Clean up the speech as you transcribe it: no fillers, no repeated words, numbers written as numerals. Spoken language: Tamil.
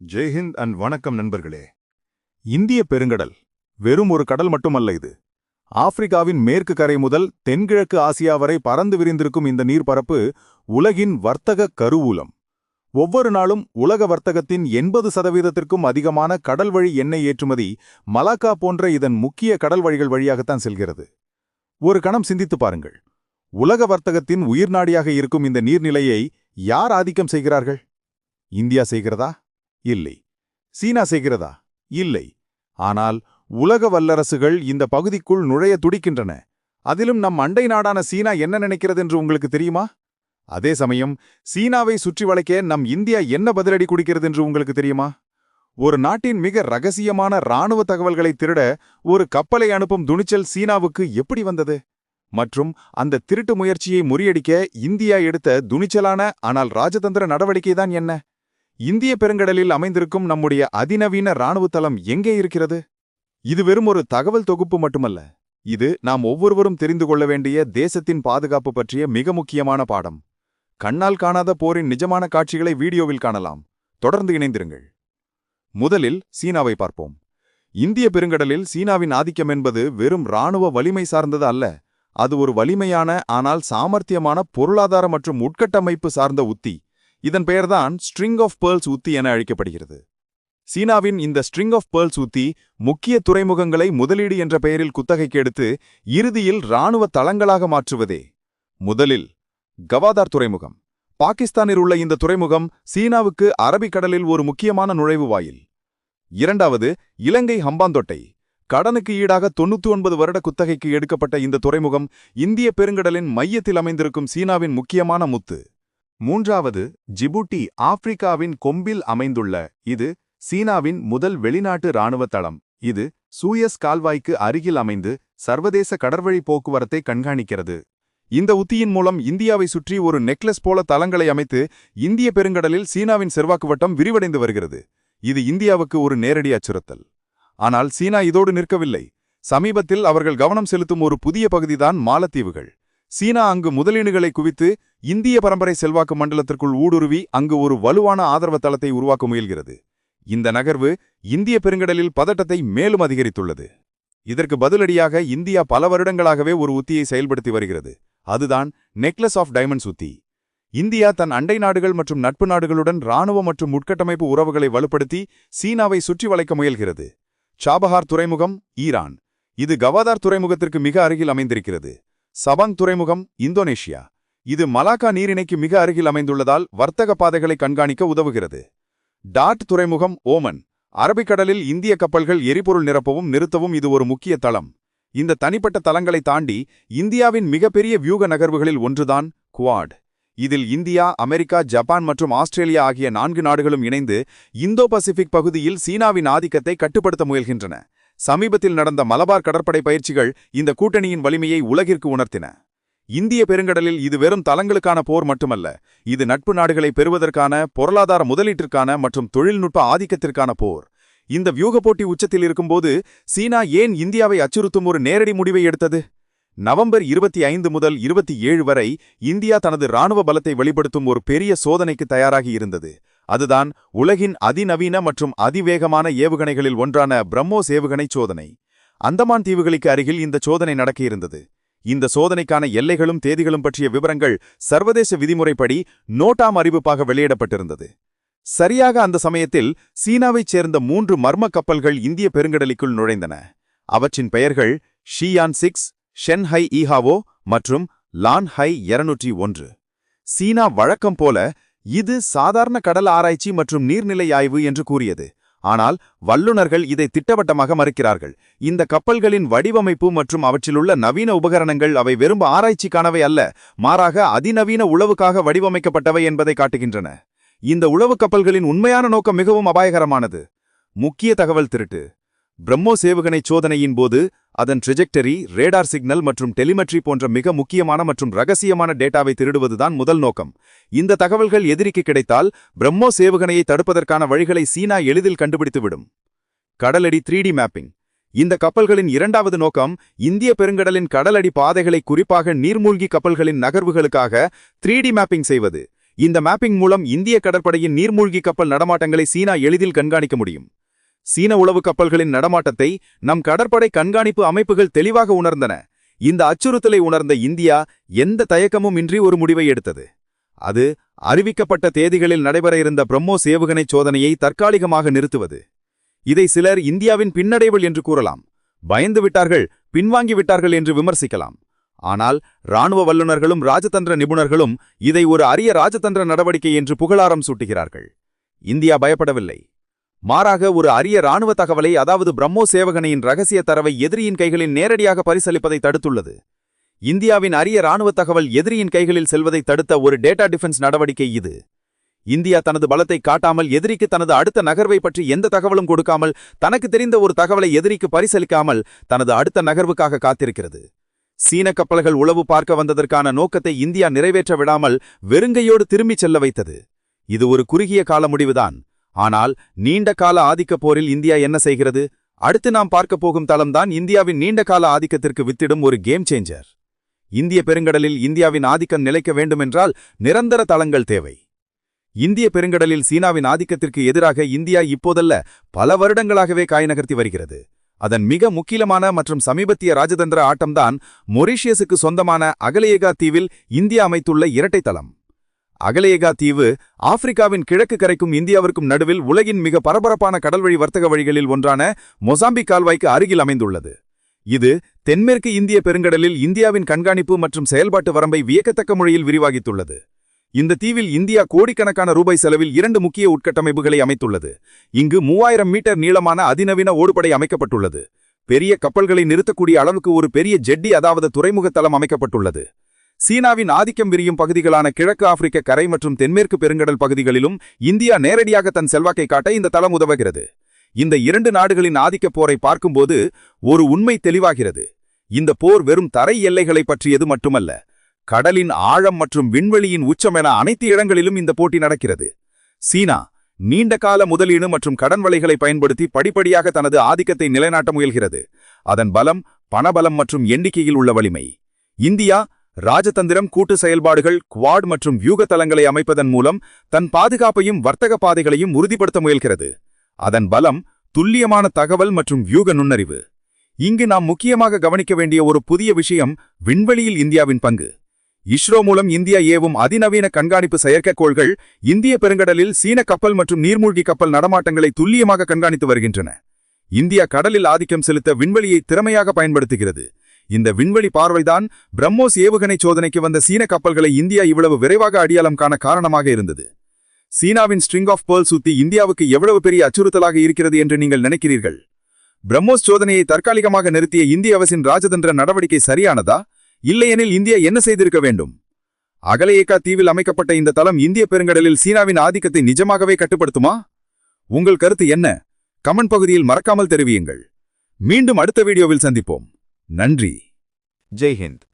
ஜெய்ஹிந்த் அண்ட் வணக்கம் நண்பர்களே. இந்திய பெருங்கடல் வெறும் ஒரு கடல் மட்டுமல்ல. இது ஆப்பிரிக்காவின் மேற்கு கரை முதல் தென்கிழக்கு ஆசியா வரை பறந்து விரிந்திருக்கும் இந்த நீர்ப்பரப்பு உலகின் வர்த்தக கருவூலம். ஒவ்வொரு நாளும் உலக வர்த்தகத்தின் 80% அதிகமான கடல் வழி எண்ணெய் ஏற்றுமதி மலாக்கா போன்ற இதன் முக்கிய கடல் வழிகள் வழியாகத்தான் செல்கிறது. ஒரு கணம் சிந்தித்து பாருங்கள். உலக வர்த்தகத்தின் உயிர்நாடியாக இருக்கும் இந்த நீர்நிலையை யார் ஆதிக்கம் செய்கிறார்கள்? இந்தியா செய்கிறதா? இல்லை. சீனா செய்கிறதா? இல்லை. ஆனால் உலக வல்லரசுகள் இந்த பகுதிக்குள் நுழைய துடிக்கின்றன. அதிலும் நம் அண்டை நாடான சீனா என்ன நினைக்கிறது என்று உங்களுக்கு தெரியுமா? அதே சமயம் சீனாவை சுற்றி வளைக்க நம் இந்தியா என்ன பதிலடி கொடுக்கிறது என்று உங்களுக்கு தெரியுமா? ஒரு நாட்டின் மிக ரகசியமான இராணுவ தகவல்களை திருட ஒரு கப்பலை அனுப்பும் துணிச்சல் சீனாவுக்கு எப்படி வந்தது? மற்றும் அந்த திருட்டு முயற்சியை முறியடிக்க இந்தியா எடுத்த துணிச்சலான ஆனால் ராஜதந்திர நடவடிக்கைதான் என்ன? இந்திய பெருங்கடலில் அமைந்திருக்கும் நம்முடைய அதிநவீன இராணுவ தளம் எங்கே இருக்கிறது? இது வெறும் ஒரு தகவல் தொகுப்பு மட்டுமல்ல. இது நாம் ஒவ்வொருவரும் தெரிந்து கொள்ள வேண்டிய தேசத்தின் பாதுகாப்பு பற்றிய மிக முக்கியமான பாடம். கண்ணால் காணாத போரின் நிஜமான காட்சிகளை வீடியோவில் காணலாம். தொடர்ந்து இணைந்திருங்கள். முதலில் சீனாவை பார்ப்போம். இந்திய பெருங்கடலில் சீனாவின் ஆதிக்கம் என்பது வெறும் இராணுவ வலிமை சார்ந்தது அல்ல. அது ஒரு வலிமையான ஆனால் சாமர்த்தியமான பொருளாதார மற்றும் உட்கட்டமைப்பு சார்ந்த உத்தி. இதன் பெயர்தான் ஸ்ட்ரிங் ஆஃப் பேர்ல்ஸ் உத்தி என அழைக்கப்படுகிறது. சீனாவின் இந்த ஸ்ட்ரிங் ஆஃப் பேர்ல்ஸ் உத்தி முக்கிய துறைமுகங்களை முதலீடு என்ற பெயரில் குத்தகைக்கு எடுத்து இறுதியில் இராணுவ தளங்களாக மாற்றுவதே. முதலில் கவாதார் துறைமுகம். பாகிஸ்தானில் உள்ள இந்த துறைமுகம் சீனாவுக்கு அரபிக்கடலில் ஒரு முக்கியமான நுழைவு வாயில். இரண்டாவது இலங்கை ஹம்பாந்தோட்டை. கடனுக்கு ஈடாக 99 வருட குத்தகைக்கு எடுக்கப்பட்ட இந்த துறைமுகம் இந்திய பெருங்கடலின் மையத்தில் அமைந்திருக்கும் சீனாவின் முக்கியமான முத்து. மூன்றாவது ஜிபூட்டி. ஆப்பிரிக்காவின் கொம்பில் அமைந்துள்ள இது சீனாவின் முதல் வெளிநாட்டு இராணுவ தளம். இது சூயஸ் கால்வாய்க்கு அருகில் அமைந்து சர்வதேச கடற்வழி போக்குவரத்தை கண்காணிக்கிறது. இந்த உத்தியின் மூலம் இந்தியாவை சுற்றி ஒரு நெக்லஸ் போல தளங்களை அமைத்து இந்திய பெருங்கடலில் சீனாவின் செல்வாக்கு வட்டம் விரிவடைந்து வருகிறது. இது இந்தியாவுக்கு ஒரு நேரடி அச்சுறுத்தல். ஆனால் சீனா இதோடு நிற்கவில்லை. சமீபத்தில் அவர்கள் கவனம் செலுத்தும் ஒரு புதிய பகுதிதான் மாலத்தீவுகள். சீனா அங்கு முதலீடுகளை குவித்து இந்திய பரம்பரை செல்வாக்கு மண்டலத்திற்குள் ஊடுருவி அங்கு ஒரு வலுவான ஆதரவு தளத்தை உருவாக்க முயல்கிறது. இந்த நகர்வு இந்திய பெருங்கடலில் பதட்டத்தை மேலும் அதிகரித்துள்ளது. இதற்கு பதிலடியாக இந்தியா பல வருடங்களாகவே ஒரு உத்தியை செயல்படுத்தி வருகிறது. அதுதான் நெக்லஸ் ஆஃப் டைமண்ட்ஸ் உத்தி. இந்தியா தன் அண்டை நாடுகள் மற்றும் நட்பு நாடுகளுடன் இராணுவ மற்றும் உட்கட்டமைப்பு உறவுகளை வலுப்படுத்தி சீனாவை சுற்றி வளைக்க முயல்கிறது. சாபஹார் துறைமுகம் ஈரான். இது கவாதார் துறைமுகத்திற்கு மிக அருகில் அமைந்திருக்கிறது. சபாங் துறைமுகம் இந்தோனேஷியா. இது மலாக்கா நீரிணைக்கு மிக அருகில் அமைந்துள்ளதால் வர்த்தக பாதைகளை கண்காணிக்க உதவுகிறது. டாட் துறைமுகம் ஓமன். அரபிக்கடலில் இந்திய கப்பல்கள் எரிபொருள் நிரப்பவும் நிறுத்தவும் இது ஒரு முக்கிய தளம். இந்த தனிப்பட்ட தளங்களை தாண்டி இந்தியாவின் மிகப்பெரிய வியூக நகர்வுகளில் ஒன்றுதான் குவாட். இதில் இந்தியா, அமெரிக்கா, ஜப்பான் மற்றும் ஆஸ்திரேலியா ஆகிய 4 நாடுகளும் இணைந்து இந்தோ பசிபிக் பகுதியில் சீனாவின் ஆதிக்கத்தை கட்டுப்படுத்த முயல்கின்றன. சமீபத்தில் நடந்த மலபார் கடற்படை பயிற்சிகள் இந்த கூட்டணியின் வலிமையை உலகிற்கு உணர்த்தின. இந்திய பெருங்கடலில் இது வெறும் தளங்களுக்கான போர் மட்டுமல்ல. இது நட்பு நாடுகளை பெறுவதற்கான, பொருளாதார முதலீட்டிற்கான மற்றும் தொழில்நுட்ப ஆதிக்கத்திற்கான போர். இந்த வியூக போட்டி உச்சத்தில் இருக்கும்போது சீனா ஏன் இந்தியாவை அச்சுறுத்தும் ஒரு நேரடி முடிவை எடுத்தது? நவம்பர் 25 முதல் 27 வரை இந்தியா தனது இராணுவ பலத்தை வெளிப்படுத்தும் ஒரு பெரிய சோதனைக்கு தயாராகி இருந்தது. அதுதான் உலகின் அதிநவீன மற்றும் அதிவேகமான ஏவுகணைகளில் ஒன்றான பிரம்மோஸ் ஏவுகணை சோதனை. அந்தமான் தீவுகளுக்கு அருகில் இந்த சோதனை நடக்க இருந்தது. இந்த சோதனைக்கான எல்லைகளும் தேதிகளும் பற்றிய விவரங்கள் சர்வதேச விதிமுறைப்படி நோட்டாம் அறிவிப்பாக வெளியிடப்பட்டிருந்தது. சரியாக அந்த சமயத்தில் சீனாவைச் சேர்ந்த 3 மர்ம கப்பல்கள் இந்திய பெருங்கடலுக்குள் நுழைந்தன. அவற்றின் பெயர்கள் ஷியான் 6, ஷென்ஹை ஈஹாவோ மற்றும் லான்ஹை 201. சீனா வழக்கம் போல இது சாதாரண கடல் ஆராய்ச்சி மற்றும் நீர்நிலை ஆய்வு என்று கூறியது. ஆனால் வல்லுநர்கள் இதை திட்டவட்டமாக மறுக்கிறார்கள். இந்த கப்பல்களின் வடிவமைப்பு மற்றும் அவற்றிலுள்ள நவீன உபகரணங்கள் அவை வெறும் ஆராய்ச்சிக்கானவை அல்ல, மாறாக அதிநவீன உளவுக்காக வடிவமைக்கப்பட்டவை என்பதை காட்டுகின்றன. இந்த உளவு கப்பல்களின் உண்மையான நோக்கம் மிகவும் அபாயகரமானது. முக்கிய தகவல் திருட்டு. பிரம்மோஸ் ஏவுகணை சோதனையின் போது அதன் ட்ரெஜெக்டரி, ரேடார் சிக்னல் மற்றும் டெலிமெட்ரி போன்ற மிக முக்கியமான மற்றும் ரகசியமான டேட்டாவை திருடுவதுதான் முதல் நோக்கம். இந்த தகவல்கள் எதிரிக்கு கிடைத்தால் பிரம்மோஸ் ஏவுகணையை தடுப்பதற்கான வழிகளை சீனா எளிதில் கண்டுபிடித்துவிடும். கடலடி 3D மேப்பிங். இந்த கப்பல்களின் இரண்டாவது நோக்கம் இந்திய பெருங்கடலின் கடலடி பாதைகளை, குறிப்பாக நீர்மூழ்கி கப்பல்களின் நகர்வுகளுக்காக 3D மேப்பிங் செய்வது. இந்த மேப்பிங் மூலம் இந்திய கடற்படையின் நீர்மூழ்கி கப்பல் நடமாட்டங்களை சீனா எளிதில் கண்காணிக்க முடியும். சீன உளவு கப்பல்களின் நடமாட்டத்தை நம் கடற்படை கண்காணிப்பு அமைப்புகள் தெளிவாக உணர்ந்தன. இந்த அச்சுறுத்தலை உணர்ந்த இந்தியா எந்த தயக்கமும் இன்றி ஒரு முடிவை எடுத்தது. அது அறிவிக்கப்பட்ட தேதிகளில் நடைபெற இருந்த பிரம்மோஸ் ஏவுகணை சோதனையை தற்காலிகமாக நிறுத்துவது. இதை சிலர் இந்தியாவின் பின்னடைவு என்று கூறலாம், பயந்து விட்டார்கள், பின்வாங்கி விட்டார்கள் என்று விமர்சிக்கலாம். ஆனால் இராணுவ வல்லுநர்களும் ராஜதந்திர நிபுணர்களும் இதை ஒரு அரிய ராஜதந்திர நடவடிக்கை என்று புகழாரம் சூட்டுகிறார்கள். இந்தியா பயப்படவில்லை. மாறாக ஒரு அரிய இராணுவ தகவலை, அதாவது பிரம்மோஸ் ஏவுகணையின் ரகசிய தரவை எதிரியின் கைகளில் நேரடியாக பரிசளிப்பதை தடுத்துள்ளது. இந்தியாவின் அரிய இராணுவ தகவல் எதிரியின் கைகளில் செல்வதை தடுத்த ஒரு டேட்டா டிஃபென்ஸ் நடவடிக்கை இது. இந்தியா தனது பலத்தை காட்டாமல், எதிரிக்கு தனது அடுத்த நகர்வை பற்றி எந்த தகவலும் கொடுக்காமல், தனக்கு தெரிந்த ஒரு தகவலை எதிரிக்கு பரிசளிக்காமல் தனது அடுத்த நகர்வுக்காக காத்திருக்கிறது. சீன கப்பல்கள் உளவு பார்க்க வந்ததற்கான நோக்கத்தை இந்தியா நிறைவேற்ற விடாமல் வெறுங்கையோடு திரும்பிச் செல்ல வைத்தது. இது ஒரு குறுகிய கால முடிவுதான். ஆனால் நீண்ட கால ஆதிக்கப் போரில் இந்தியா என்ன செய்கிறது? அடுத்து நாம் பார்க்கப் போகும் தளம்தான் இந்தியாவின் நீண்ட கால ஆதிக்கத்திற்கு வித்திடும் ஒரு கேம் சேஞ்சர். இந்திய பெருங்கடலில் இந்தியாவின் ஆதிக்கம் நிலைக்க வேண்டுமென்றால் நிரந்தர தளங்கள் தேவை. இந்திய பெருங்கடலில் சீனாவின் ஆதிக்கத்திற்கு எதிராக இந்தியா இப்போதல்ல, பல வருடங்களாகவே காய் நகர்த்தி வருகிறது. அதன் மிக முக்கியமான மற்றும் சமீபத்திய ராஜதந்திர ஆட்டம்தான் மொரீஷியஸுக்கு சொந்தமான அகலேயகா தீவில் இந்தியா அமைத்துள்ள இரட்டை தளம். அகலேயகா தீவு ஆப்பிரிக்காவின் கிழக்கு கரைக்கும் இந்தியாவிற்கும் நடுவில் உலகின் மிக பரபரப்பான கடல்வழி வர்த்தக வழிகளில் ஒன்றான மொசாம்பிக் கால்வாய்க்கு அருகில் அமைந்துள்ளது. இது தென்மேற்கு இந்திய பெருங்கடலில் இந்தியாவின் கண்காணிப்பு மற்றும் செயல்பாட்டு வரம்பை வியக்கத்தக்க முறையில் விரிவாகித்துள்ளது. இந்த தீவில் இந்தியா கோடிக்கணக்கான ரூபாய் செலவில் 2 முக்கிய உட்கட்டமைப்புகளை அமைத்துள்ளது. இங்கு 3000 மீட்டர் நீளமான அதிநவீன ஓடுபடை அமைக்கப்பட்டுள்ளது. பெரிய கப்பல்களை நிறுத்தக்கூடிய அளவுக்கு ஒரு பெரிய ஜெட்டி, அதாவது துறைமுக தளம் அமைக்கப்பட்டுள்ளது. சீனாவின் ஆதிக்கம் விரியும் பகுதிகளான கிழக்கு ஆப்பிரிக்க கரை மற்றும் தென்மேற்கு பெருங்கடல் பகுதிகளிலும் இந்தியா நேரடியாக தன் செல்வாக்கை காட்ட இந்த தளம் உதவுகிறது. இந்த 2 நாடுகளின் ஆதிக்கப் போரை பார்க்கும்போது ஒரு உண்மை தெளிவாகிறது. இந்த போர் வெறும் தரை எல்லைகளை பற்றியது மட்டுமல்ல, கடலின் ஆழம் மற்றும் விண்வெளியின் உச்சம் என அனைத்து இடங்களிலும் இந்த போட்டி நடக்கிறது. சீனா நீண்டகால முதலீடு மற்றும் கடன் வலைகளை பயன்படுத்தி படிப்படியாக தனது ஆதிக்கத்தை நிலைநாட்ட முயல்கிறது. அதன் பலம், பணபலம் மற்றும் எண்ணிக்கையில் உள்ள வலிமை. இந்தியா ராஜதந்திரம், கூட்டு செயல்பாடுகள், குவாட் மற்றும் வியூக தளங்களை அமைப்பதன் மூலம் தன் பாதுகாப்பையும் வர்த்தக பாதைகளையும் உறுதிப்படுத்த முயல்கிறது. அதன் பலம், துல்லியமான தகவல் மற்றும் வியூக நுண்ணறிவு. இங்கு நாம் முக்கியமாக கவனிக்க வேண்டிய ஒரு புதிய விஷயம் விண்வெளியில் இந்தியாவின் பங்கு. இஸ்ரோ மூலம் இந்தியா ஏவும் அதிநவீன கண்காணிப்பு செயற்கைக்கோள்கள் இந்திய பெருங்கடலில் சீன கப்பல் மற்றும் நீர்மூழ்கி கப்பல் நடமாட்டங்களை துல்லியமாக கண்காணித்து வருகின்றன. இந்தியா கடலில் ஆதிக்கம் செலுத்த விண்வெளியை திறமையாக பயன்படுத்துகிறது. இந்த விண்வெளி பார்வைதான் பிரம்மோஸ் ஏவுகணை சோதனைக்கு வந்த சீன கப்பல்களை இந்தியா இவ்வளவு விரைவாக அடையாளம் காண காரணமாக இருந்தது. சீனாவின் ஸ்ட்ரிங் ஆஃப் பேர்ல்ஸ் உத்தி இந்தியாவுக்கு எவ்வளவு பெரிய அச்சுறுத்தலாக இருக்கிறது என்று நீங்கள் நினைக்கிறீர்கள்? பிரம்மோஸ் சோதனையை தற்காலிகமாக நிறுத்திய இந்திய அரசின் ராஜதந்திர நடவடிக்கை சரியானதா? இல்லையெனில் இந்தியா என்ன செய்திருக்க வேண்டும்? அகலேயகா தீவில் அமைக்கப்பட்ட இந்த தளம் இந்திய பெருங்கடலில் சீனாவின் ஆதிக்கத்தை நிஜமாகவே கட்டுப்படுத்துமா? உங்கள் கருத்து என்ன? கமெண்ட் பகுதியில் மறக்காமல் தெரிவியுங்கள். மீண்டும் அடுத்த வீடியோவில் சந்திப்போம். நன்றி. ஜெய் ஹிந்த்.